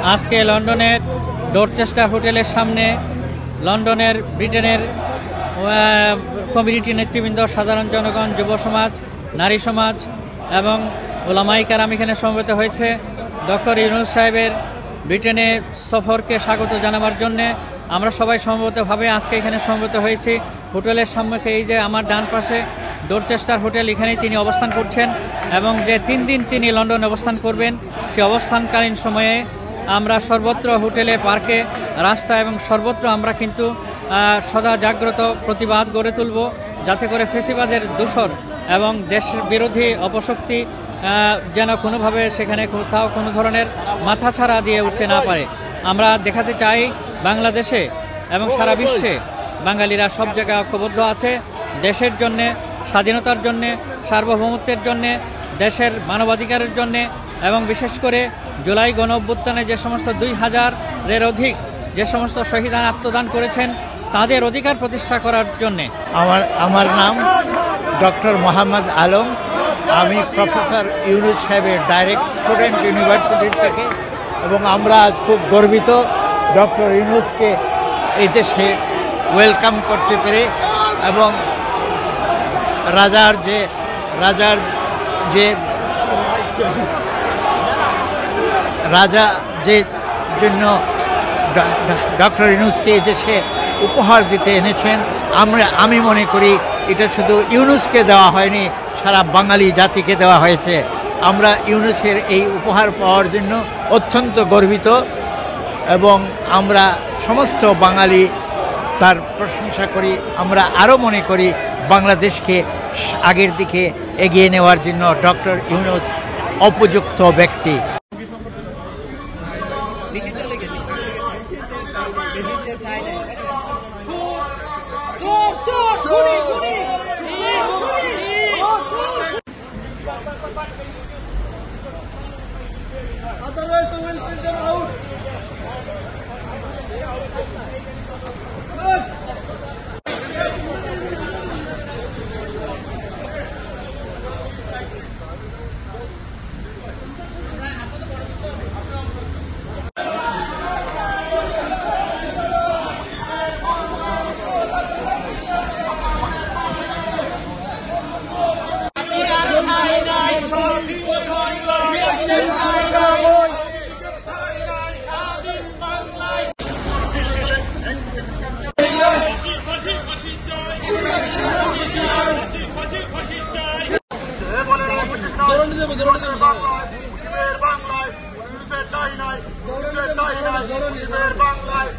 আজকে লন্ডনের ডরচেস্টার হোটেলের সামনে লন্ডনের ব্রিটেনের কমিউনিটি নেতৃবৃন্দ, সাধারণ জনগণ, যুব সমাজ, নারী সমাজ এবং ওলামায়ে কেরাম এখানে সমবেত হয়েছে ডক্টর ইউনূস সাহেবের ব্রিটেনে সফরকে স্বাগত জানাবার জন্যে। আমরা সবাই সমবেতভাবে আজকে এখানে সমবেত হয়েছি। হোটেলের সামনে এই যে আমার ডান পাশে ডরচেস্টার হোটেল, এখানেই তিনি অবস্থান করছেন এবং যে 3 দিন তিনি লন্ডনে অবস্থান করবেন, সে অবস্থানকালীন সময়ে আমরা সর্বত্র হোটেলে, পার্কে, রাস্তা এবং সর্বত্র আমরা কিন্তু সদা জাগ্রত প্রতিবাদ গড়ে তুলব, যাতে করে ফেসিবাদের দূষর এবং দেশ বিরোধী অপশক্তি যেন কোনোভাবে সেখানে কোথাও কোনো ধরনের মাথাছাড়া দিয়ে উঠতে না পারে। আমরা দেখাতে চাই বাংলাদেশে এবং সারা বিশ্বে বাঙালিরা সব জায়গায় ঐক্যবদ্ধ আছে, দেশের জন্যে, স্বাধীনতার জন্যে, সার্বভৌমত্বের জন্যে, দেশের মানবাধিকারের জন্যে এবং বিশেষ করে জুলাই গণ অভ্যুত্থানে যে সমস্ত 2000-এর অধিক যে সমস্ত শহীদান আত্মদান করেছেন, তাদের অধিকার প্রতিষ্ঠা করার জন্যে। আমার নাম ডক্টর মোহাম্মদ আলম। আমি প্রফেসর ইউনূস সাহেবের ডাইরেক্ট স্টুডেন্ট ইউনিভার্সিটির থেকে, এবং আমরা আজ খুব গর্বিত ডক্টর ইউনূসকে এই দেশে ওয়েলকাম করতে পেরে, এবং রাজার যে জন্য ডক্টর ইউনূসকে এই দেশে উপহার দিতে এনেছেন, আমি মনে করি এটা শুধু ইউনূসকে দেওয়া হয়নি, সারা বাঙালি জাতিকে দেওয়া হয়েছে। আমরা ইউনূসের এই উপহার পাওয়ার জন্য অত্যন্ত গর্বিত, এবং আমরা সমস্ত বাঙালি তার প্রশংসা করি। আমরা আরও মনে করি বাংলাদেশকে আগের দিকে এগিয়ে নেওয়ার জন্য ডক্টর ইউনূস উপযুক্ত ব্যক্তি। Otherwise, we will put them out. বাংলায়